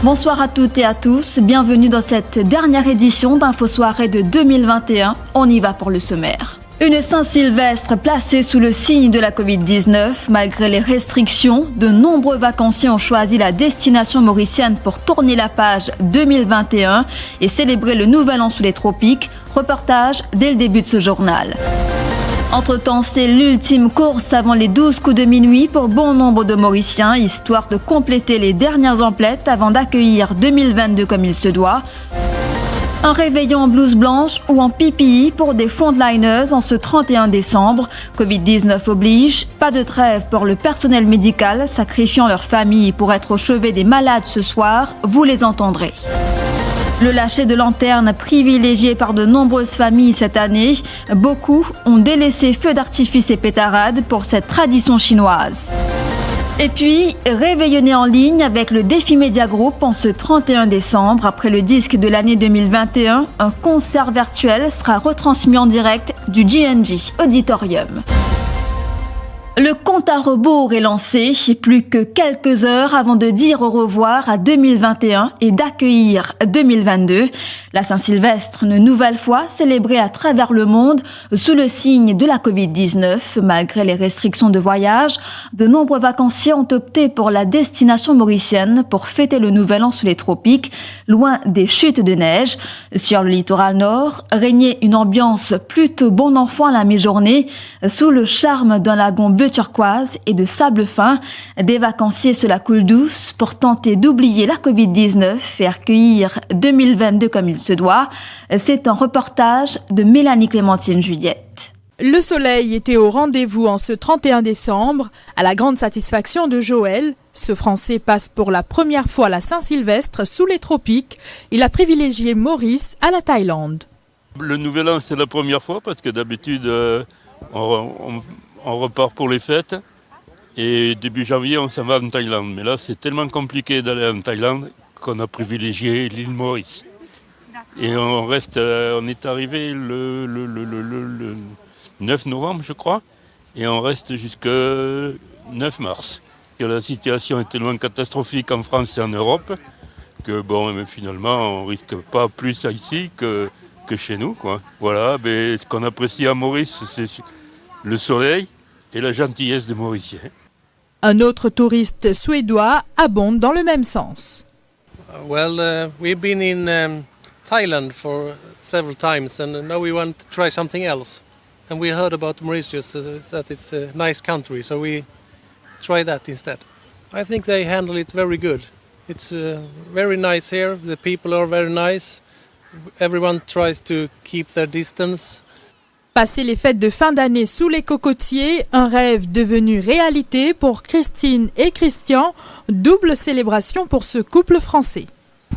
Bonsoir à toutes et à tous, bienvenue dans cette dernière édition d'Info Soirée de 2021. On y va pour le sommaire. Une Saint-Sylvestre placée sous le signe de la Covid-19. Malgré les restrictions, de nombreux vacanciers ont choisi la destination mauricienne pour tourner la page 2021 et célébrer le nouvel an sous les tropiques. Reportage dès le début de ce journal. Entre-temps, c'est l'ultime course avant les 12 coups de minuit pour bon nombre de Mauriciens, histoire de compléter les dernières emplettes avant d'accueillir 2022 comme il se doit. Un réveillon en blouse blanche ou en PPE pour des frontliners en ce 31 décembre. Covid-19 oblige, pas de trêve pour le personnel médical, sacrifiant leur famille pour être au chevet des malades ce soir, vous les entendrez. Le lâcher de lanterne privilégié par de nombreuses familles cette année. Beaucoup ont délaissé feux d'artifice et pétarades pour cette tradition chinoise. Et puis, réveillonner en ligne avec le Défi Média Group en ce 31 décembre. Après le disque de l'année 2021, un concert virtuel sera retransmis en direct du GNG Auditorium. Le compte à rebours est lancé, plus que quelques heures avant de dire au revoir à 2021 et d'accueillir 2022. La Saint-Sylvestre, une nouvelle fois célébrée à travers le monde sous le signe de la Covid-19. Malgré les restrictions de voyage, de nombreux vacanciers ont opté pour la destination mauricienne pour fêter le nouvel an sous les tropiques, loin des chutes de neige. Sur le littoral nord, régnait une ambiance plutôt bon enfant à la mi-journée, sous le charme d'un lagon bleu turquoise et de sable fin. Des vacanciers se la coulent douce pour tenter d'oublier la Covid-19 et accueillir 2022 comme il se doit. C'est un reportage de Mélanie Clémentine Juliette. Le soleil était au rendez-vous en ce 31 décembre. À la grande satisfaction de Joël, ce Français passe pour la première fois la Saint-Sylvestre sous les tropiques. Il a privilégié Maurice à la Thaïlande. Le nouvel an, c'est la première fois parce que d'habitude, on repart pour les fêtes et début janvier on s'en va en Thaïlande. Mais là c'est tellement compliqué d'aller en Thaïlande qu'on a privilégié l'île Maurice. Et on est arrivé le 9 novembre je crois et on reste jusqu'au 9 mars. Que la situation est tellement catastrophique en France et en Europe que mais finalement on risque pas plus ici que chez nous, quoi. Voilà, mais ce qu'on apprécie à Maurice c'est le soleil et la gentillesse des Mauriciens. Un autre touriste suédois abonde dans le même sens. We've been in Thailand for several times and now we want to try something else. And we heard about Mauritius that it's a nice country, so we try that instead. I think they handle it very good. It's very nice here, the people are very nice. Everyone tries to keep their distance. Passer les fêtes de fin d'année sous les cocotiers, un rêve devenu réalité pour Christine et Christian, double célébration pour ce couple français.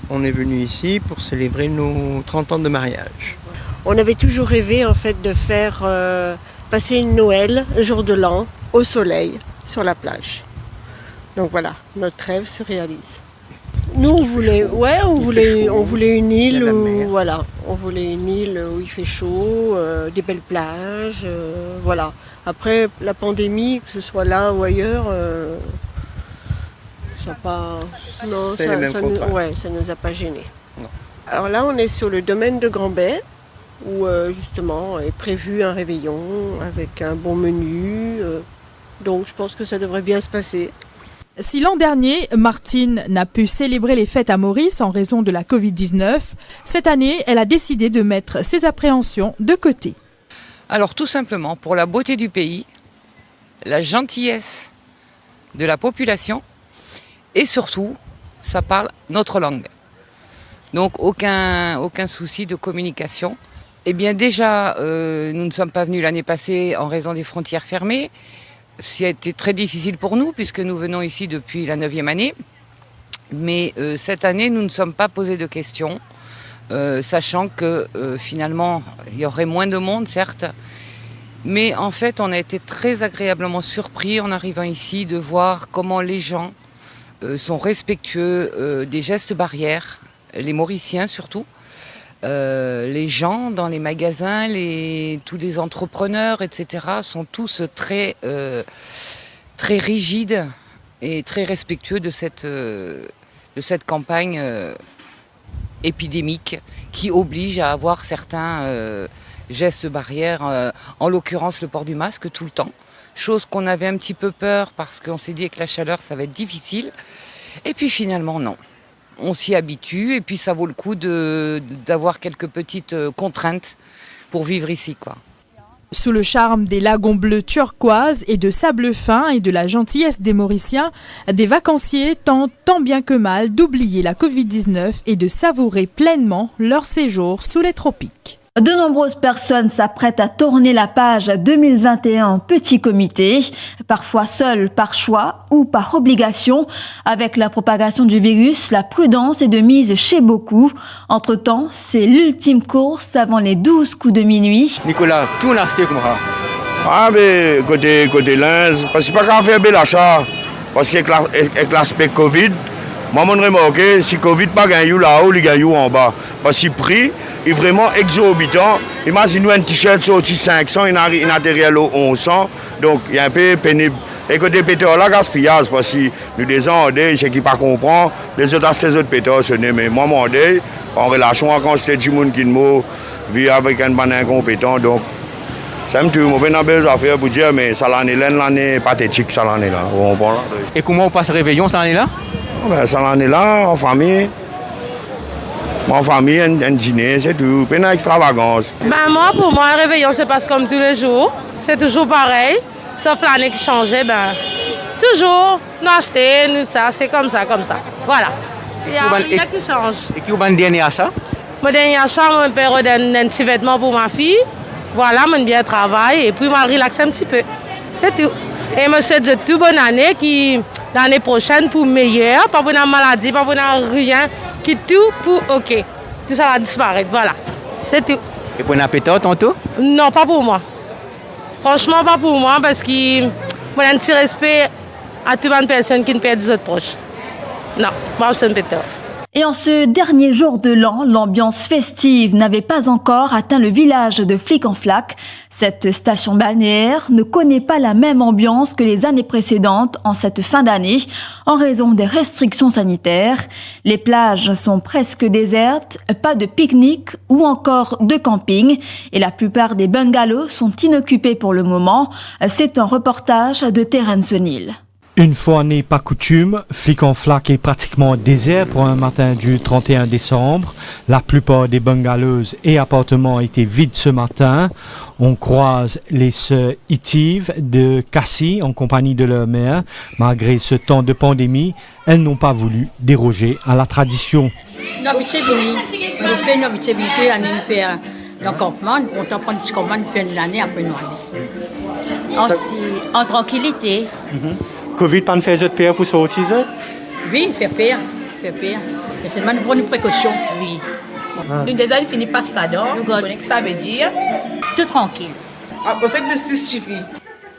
On est venu ici pour célébrer nos 30 ans de mariage. On avait toujours rêvé en fait de faire passer une Noël, un jour de l'an, au soleil, sur la plage. Donc voilà, notre rêve se réalise. Nous on voulait une île où il fait chaud, des belles plages, voilà. Après la pandémie, que ce soit là ou ailleurs, ça nous a pas gênés. Non. Alors là on est sur le domaine de Grand-Bay où justement est prévu un réveillon avec un bon menu, donc je pense que ça devrait bien se passer. Si l'an dernier, Martine n'a pu célébrer les fêtes à Maurice en raison de la Covid-19, cette année, elle a décidé de mettre ses appréhensions de côté. Alors tout simplement pour la beauté du pays, la gentillesse de la population et surtout, ça parle notre langue. Donc aucun souci de communication. Eh bien déjà, nous ne sommes pas venus l'année passée en raison des frontières fermées. C'était très difficile pour nous puisque nous venons ici depuis la 9e année. Mais cette année, nous ne sommes pas posés de questions, sachant que finalement, il y aurait moins de monde, certes. Mais en fait, on a été très agréablement surpris en arrivant ici de voir comment les gens sont respectueux des gestes barrières, les Mauriciens surtout. Les gens dans les magasins, tous les entrepreneurs, etc. sont tous très rigides et très respectueux de de cette campagne épidémique qui oblige à avoir certains gestes barrières, en l'occurrence le port du masque tout le temps. Chose qu'on avait un petit peu peur parce qu'on s'est dit que la chaleur ça va être difficile. Et puis finalement non. On s'y habitue et puis ça vaut le coup d'avoir quelques petites contraintes pour vivre ici, quoi. Sous le charme des lagons bleus turquoise et de sable fin et de la gentillesse des Mauriciens, des vacanciers tentent tant bien que mal d'oublier la Covid-19 et de savourer pleinement leur séjour sous les tropiques. De nombreuses personnes s'apprêtent à tourner la page 2021 en petit comité, parfois seules par choix ou par obligation. Avec la propagation du virus, la prudence est de mise chez beaucoup. Entre-temps, c'est l'ultime course avant les 12 coups de minuit. Nicolas, tout l'a acheté comme ça. Ah, mais côté linge, parce que c'est pas qu'à faire bel achat. Parce qu'avec l'aspect Covid, moi, je remarqué, si Covid pas gagné là-haut, il gagne en bas. Parce que le prix est vraiment exorbitant. Imaginez-nous un t-shirt sorti 500, il atterrit à 1100. Donc, il y a un peu pénible. Et côté pétard, là, gaspillage, parce que nous, des gens, c'est qui ne comprennent pas. Les autres, ces autres pétards, ce n'est mais moi, en relation quand c'est du monde qui me vit avec un bon incompétent. Donc, ça me tue. Je vais belles affaires pour dire, mais ça l'année pathétique, ça l'année là. Et comment on passe le réveillon cette année-là? Ben, ça l'année là, en famille. En famille, un dîner, c'est tout. Pas une extravagance. Ben moi, pour moi, le réveillon se passe comme tous les jours. C'est toujours pareil. Sauf l'année qui changeait, ben toujours nous acheter, nous ça, c'est comme ça. Voilà. Il y a rien qui change. Et qui vous dernier achat? Mon dernier achat, mon père donne un petit vêtement pour ma fille. Voilà, mon bien travail et puis je relaxe un petit peu. C'est tout. Et je me souhaite toute bonne année qui l'année prochaine pour meilleur, pas pour une maladie, pas pour rien, qui tout pour ok. Tout ça va disparaître, voilà. C'est tout. Et pour un appétit tantôt? Non, pas pour moi. Franchement, pas pour moi, parce que j'ai un petit respect à toutes les personnes qui ne perdent des autres proches. Non, moi, je suis un pétard. Et en ce dernier jour de l'an, l'ambiance festive n'avait pas encore atteint le village de Flic-en-Flac. Cette station balnéaire ne connaît pas la même ambiance que les années précédentes en cette fin d'année, en raison des restrictions sanitaires. Les plages sont presque désertes, pas de pique-nique ou encore de camping, et la plupart des bungalows sont inoccupés pour le moment. C'est un reportage de Terence O'Neill. Une fois n'est pas coutume, Flic-en-Flac est pratiquement désert pour un matin du 31 décembre. La plupart des bungalows et appartements étaient vides ce matin. On croise les sœurs Itive de Cassis en compagnie de leur mère. Malgré ce temps de pandémie, elles n'ont pas voulu déroger à la tradition. On fait une habitude l'année de faire un campement, on t'en prend du campement une année après nous. En tranquillité. Covid pas fait de pire pour sortir? Oui, fait pire. Mais c'est seulement pour une précaution. Oui. Nous déjà fini par ça, donc nous connaissons que ça veut dire. Tout tranquille. En fait, de 6 suffit.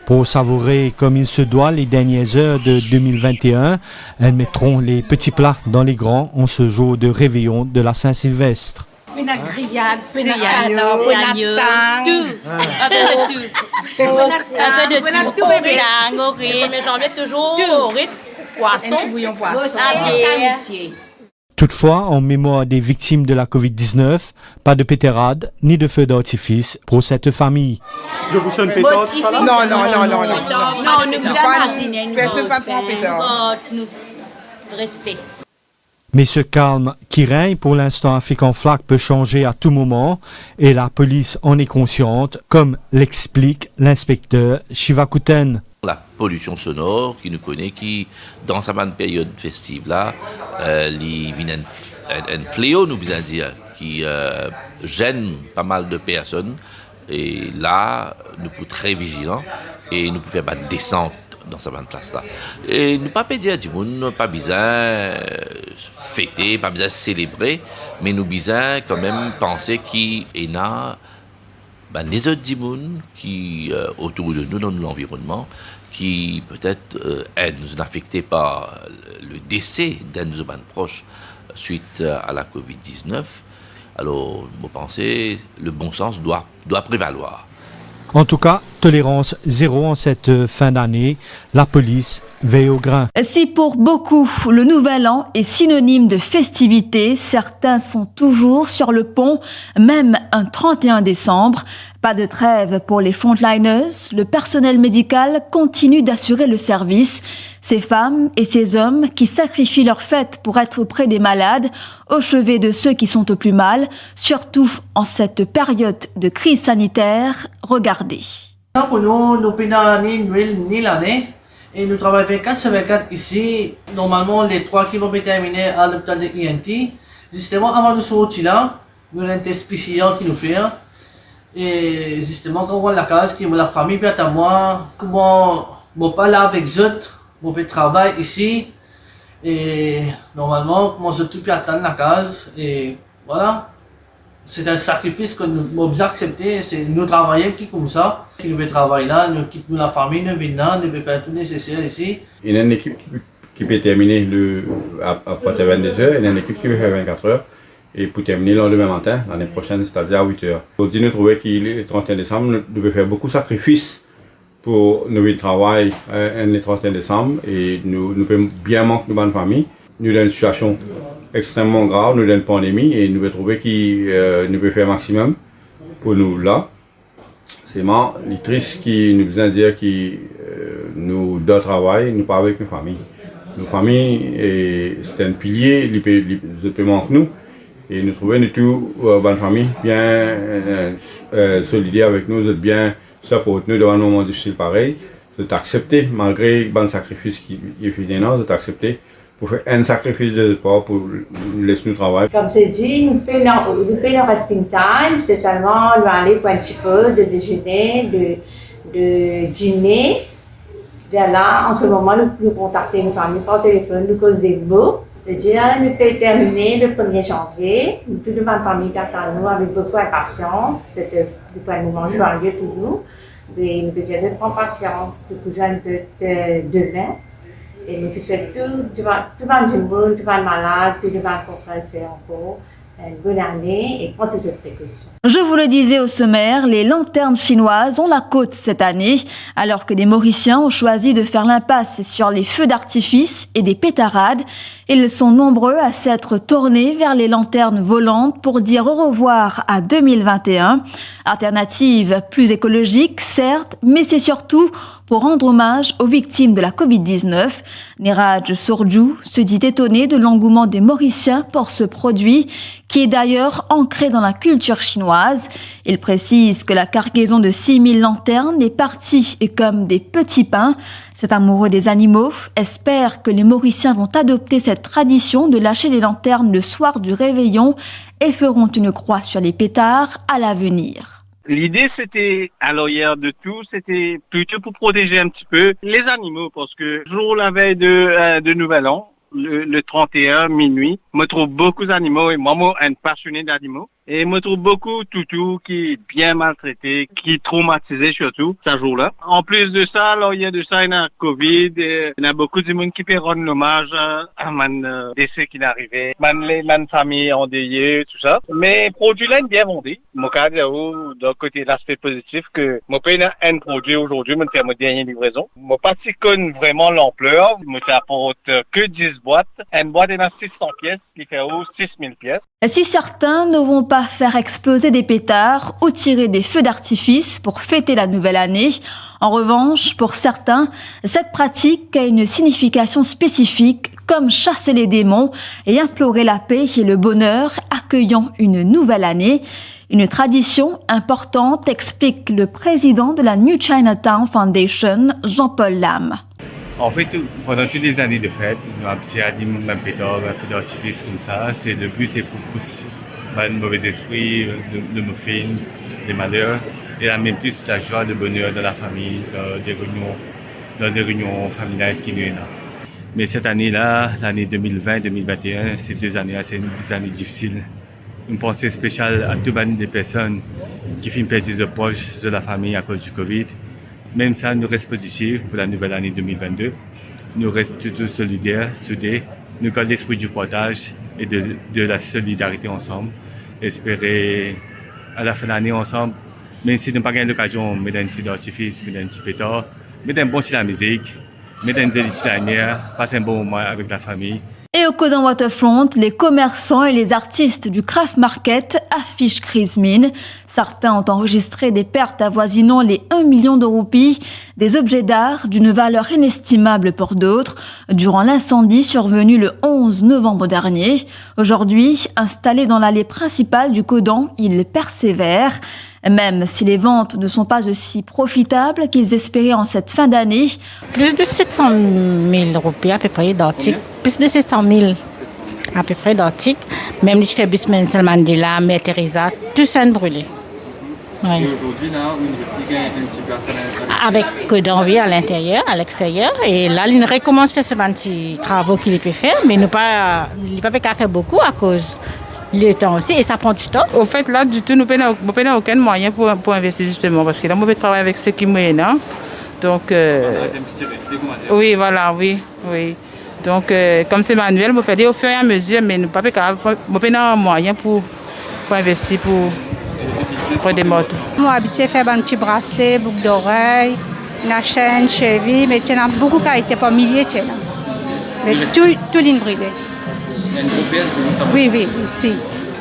Pour savourer comme il se doit les dernières heures de 2021, elles mettront les petits plats dans les grands en ce jour de réveillon de la Saint-Sylvestre. Une grillade, une canard, une tang, tout. Un peu de tout. Mais j'en mets toujours au rythme, poisson, bouillon poisson. Toutefois, en mémoire des victimes de la Covid-19, pas de pétarade ni de feux d'artifice pour cette famille. Je vous sonne pétard, ça là? Non, personne pas prend pétard. Nous respect. Mais ce calme qui règne pour l'instant à Flic-en-Flac peut changer à tout moment et la police en est consciente, comme l'explique l'inspecteur Shivakuten. La pollution sonore qui nous connaît, qui dans sa bonne période festive là, il vient un fléau, nous bien dire, qui gêne pas mal de personnes. Et là, nous pouvons être très vigilants et nous pouvons faire une descente dans sa bonne place là. Et nous pas dire du monde, pas besoin fêter, pas besoin célébrer, mais nous besoin quand même penser qu'il y a les autres du monde qui autour de nous dans l'environnement qui peut-être nous affectés par le décès d'un de nos proches suite à la Covid-19. Alors, je pense le bon sens doit prévaloir. En tout cas, tolérance zéro en cette fin d'année. La police veille au grain. Si pour beaucoup, le nouvel an est synonyme de festivité, certains sont toujours sur le pont, même un 31 décembre. Pas de trêve pour les frontliners. Le personnel médical continue d'assurer le service. Ces femmes et ces hommes qui sacrifient leur fête pour être auprès des malades, au chevet de ceux qui sont au plus mal, surtout en cette période de crise sanitaire. Regardez. Pour nous, nous peinons ni l'année et nous travaillons 24 sur 24 ici. Normalement, les 3 qui vont être terminés à l'hôpital de INT. Justement, avant de sortir là, nous avons un test spécial qui nous fait. Et justement, quand on voit la case, qui la famille peut être à moi, comment je pas là avec eux, je peux travailler ici. Et normalement, comment je peux attendre la case. Et voilà. C'est un sacrifice que nous devons accepter. C'est nous travaillons qui comme ça. Qui nous veut travailler là, nous quittons la famille, nous venons là, nous devons faire tout nécessaire ici. Il y a une équipe qui peut terminer à partir de 22 h, il y a une équipe qui peut faire 24 h. Et pour terminer le lendemain matin, l'année prochaine, c'est-à-dire à 8 h. Aujourd'hui, nous trouvons qu'il est le 31 décembre, nous devons faire beaucoup de sacrifices pour nous travailler le 31 décembre. Et nous pouvons bien manquer de bonne famille. Nous avons une situation extrêmement grave, nous avons une pandémie et nous devons trouver qu'il nous peut faire un maximum pour nous là. C'est vraiment les tristes qui nous besoin de dire que nous doit travailler, nous pas avec nos familles. Nos familles, c'est un pilier, ils peuvent manquer nous. Et nous trouvons nous tous, bonne famille, bien solidaires avec nous, bien support nous devant un moment difficile pareil. Vous accepter, malgré le sacrifice qui est fait dedans, vous accepter pour faire un sacrifice de sport pour laisser nous travailler. Comme c'est dit, nous payons resting time, c'est seulement nous aller pour un petit peu de déjeuner, de dîner. Là, en ce moment, nous contactons nos familles par téléphone, nous causons des mots. C'est-à-dire, nous pouvons terminer le 1er janvier. Nous tous devant la famille d'attendre nous avec beaucoup d'impatience. C'était un moment joyeux pour nous. Et nous pouvons dire de prendre patience, de pouvoir demain. Et nous faisons tout devant le monde, devant le malade, tout devant le confrère, encore. Une bonne année et prends toutes les précautions. Je vous le disais au sommaire, les lanternes chinoises ont la côte cette année, alors que les Mauriciens ont choisi de faire l'impasse sur les feux d'artifice et des pétarades. Ils sont nombreux à s'être tournés vers les lanternes volantes pour dire au revoir à 2021. Alternative plus écologique, certes, mais c'est surtout pour rendre hommage aux victimes de la Covid-19. Niraj Sourdiou se dit étonné de l'engouement des Mauriciens pour ce produit, qui est d'ailleurs ancré dans la culture chinoise. Il précise que la cargaison de 6000 lanternes est partie et comme des petits pains. Cet amoureux des animaux espère que les Mauriciens vont adopter cette tradition de lâcher les lanternes le soir du réveillon et feront une croix sur les pétards à l'avenir. L'idée, c'était, alors hier de tout, c'était plutôt pour protéger un petit peu les animaux, parce que jour la veille de Nouvel An, le 31 minuit, me trouve beaucoup d'animaux et moi, un passionné d'animaux. Et me trouve beaucoup toutous qui est bien maltraité, qui est traumatisé surtout, ce jour-là. En plus de ça, alors il y a de ça, il y a Covid, il y a beaucoup de monde qui peut rendre hommage à mon décès qui est arrivé, mon famille endeuillée, tout ça. Mais produit là est bien vendu. Mon cas, d'un côté l'aspect positif que mon paye un produit aujourd'hui, me fait ma dernière livraison. Mon pas si connu vraiment l'ampleur, me apporte que 10 boîtes. Une boîte est dans 600 pièces, qui fait 6000 pièces. Si certains ne vont pas faire exploser des pétards ou tirer des feux d'artifice pour fêter la nouvelle année, en revanche, pour certains, cette pratique a une signification spécifique, comme chasser les démons et implorer la paix et le bonheur, accueillant une nouvelle année. Une tradition importante, explique le président de la New Chinatown Foundation, Jean-Paul Lam. En fait, pendant toutes les années de fête, nous avons un pétard, un feu d'artifice comme ça. Le but, c'est pour pousser le mauvais esprit, le muffin, les malheurs, et en même plus la joie, le bonheur de la famille, dans des réunions familiales qui nous sont là. Mais cette année-là, l'année 2020-2021, c'est des années difficiles. Une pensée spéciale à toutes les personnes qui font partie de proches de la famille à cause du Covid. Même ça, nous restons positifs pour la nouvelle année 2022. Nous restons toujours solidaires, soudés. Nous gardons l'esprit du partage et de la solidarité ensemble. Espérer à la fin de l'année ensemble Mais si nous n'avons pas gagné l'occasion, mettre un feu d'artifice, mettre un petit pétard, mettre un bon style de musique, mettre un petit lanière, passer un bon moment avec la famille. Et au Codon Waterfront, les commerçants et les artistes du craft market affichent crise mine. Certains ont enregistré des pertes avoisinant les 1 million de roupies, des objets d'art d'une valeur inestimable pour d'autres, durant l'incendie survenu le 11 novembre dernier. Aujourd'hui, installés dans l'allée principale du Codon, ils persévèrent. Même si les ventes ne sont pas aussi profitables qu'ils espéraient en cette fin d'année. Plus de 700 000 roupies à peu près d'articles. Plus de 700 000 à peu près d'articles. Même les bus Nelson Mandela, Mère Teresa, tout ça brûlé. Oui. Et aujourd'hui, là, on gagne un petit place à l'intérieur. Avec Codon, oui, à l'intérieur, à l'extérieur. Et là, il recommence à faire ce petit travaux qu'il peut faire, mais il n'a pas faire beaucoup à cause le temps aussi, et ça prend du temps. Au fait, là, du tout, nous n'avons aucun moyen pour investir justement, parce que là, on veut travailler avec ceux qui moyennent. Donc, oui, voilà, oui. Donc, comme c'est manuel, on fait au fur et à mesure, mais nous n'avons pas moyen pour investir pour des modes. Moi, habitué à faire un petit bracelet, boucle d'oreille, une chaîne, cheville, mais il y en a beaucoup qui étaient pas milliers. Mais tout l'île brûlée. Oui, ici.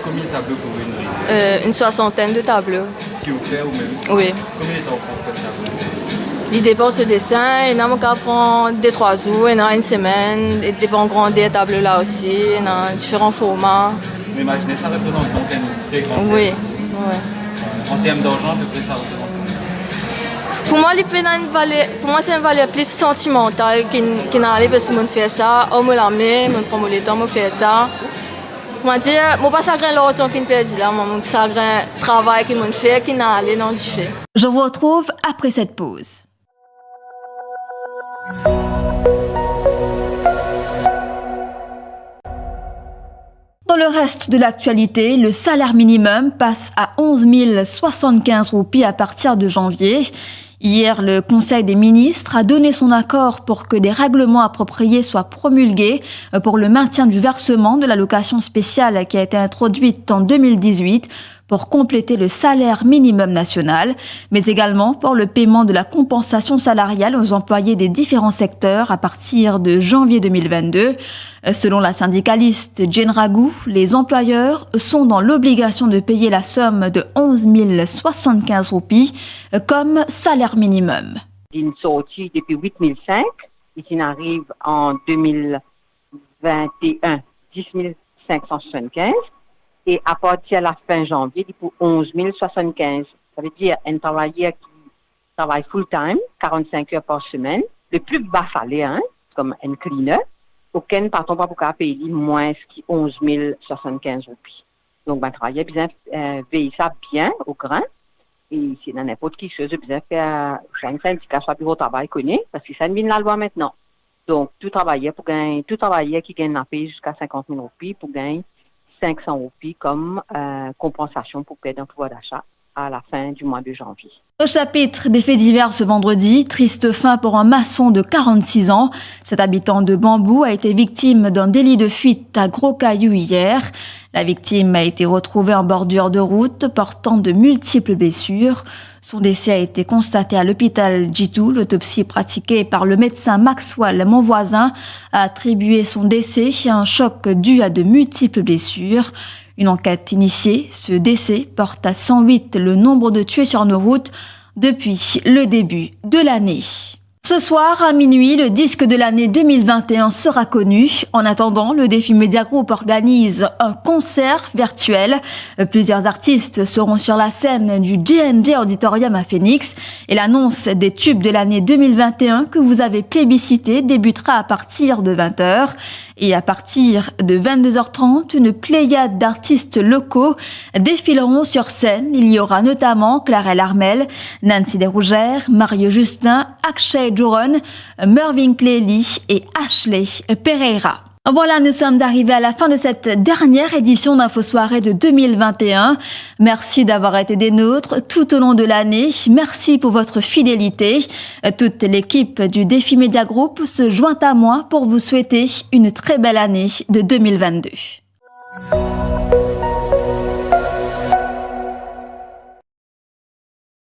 Combien de tableaux pour une rue? Une soixantaine de tableaux. Qui vous fait ou même? Oui. Combien de temps pour faire le tableau? Il dépend ce dessin, il y en a qui prend 2-3 jours, il y en a une semaine, il dépend grandir les tableaux là aussi, il y en a différents formats. Mais imaginez, ça représente combien de très grand? Oui. En termes d'argent, à peu près, ça représente combien? Pour moi, c'est une valeur plus sentimentale qui n'a parce que je fais ça, on me la met, je prends le temps, je fais ça. Moi, je ne pas ça grain l'argent qui me perd là, moi, ça grain travail qui me fait, qui n'a allé dans le fait. Je vous retrouve après cette pause. Dans le reste de l'actualité, le salaire minimum passe à 11 075 roupies à partir de janvier. Hier, le Conseil des ministres a donné son accord pour que des règlements appropriés soient promulgués pour le maintien du versement de l'allocation spéciale qui a été introduite en 2018 pour compléter le salaire minimum national, mais également pour le paiement de la compensation salariale aux employés des différents secteurs à partir de janvier 2022. Selon la syndicaliste Jane Ragou, les employeurs sont dans l'obligation de payer la somme de 11 075 roupies comme salaire minimum. Il sorti depuis 8005, il arrive en 2021, 10 575. Et à partir de la fin janvier, il pour 11 075. Ça veut dire un travailleur qui travaille full-time, 45 heures par semaine, le plus bas salaire, comme un cleaner, aucun patron pas pour payer moins que 11 075 roupies. Donc, un travailleur bien veille ça bien au grain. Et c'est dans n'importe qui chose, bien faire un syndicat soit bureau de travail connu, parce que ça devient la loi maintenant. Donc, tout travailleur qui gagne la paye jusqu'à 50 000 roupies pour gagner 500 roupies comme compensation pour perdre un pouvoir d'achat à la fin du mois de janvier. Au chapitre des faits divers ce vendredi, triste fin pour un maçon de 46 ans. Cet habitant de Bambou a été victime d'un délit de fuite à Gros Caillou hier. La victime a été retrouvée en bordure de route, portant de multiples blessures. Son décès a été constaté à l'hôpital Djitou. L'autopsie pratiquée par le médecin Maxwell Monvoisin a attribué son décès à un choc dû à de multiples blessures. Une enquête initiée, ce décès porte à 108 le nombre de tués sur nos routes depuis le début de l'année. Ce soir, à minuit, le disque de l'année 2021 sera connu. En attendant, le Défi Media Group organise un concert virtuel. Plusieurs artistes seront sur la scène du J&J Auditorium à Phoenix. Et l'annonce des tubes de l'année 2021 que vous avez plébiscité débutera à partir de 20h. Et à partir de 22h30, une pléiade d'artistes locaux défileront sur scène. Il y aura notamment Clarelle Armel, Nancy Desrougères, Mario Justin, Akshay Joron, Mervyn Clélie et Ashley Pereira. Voilà, nous sommes arrivés à la fin de cette dernière édition d'Infosoirée de 2021. Merci d'avoir été des nôtres tout au long de l'année. Merci pour votre fidélité. Toute l'équipe du Défi Media Group se joint à moi pour vous souhaiter une très belle année de 2022.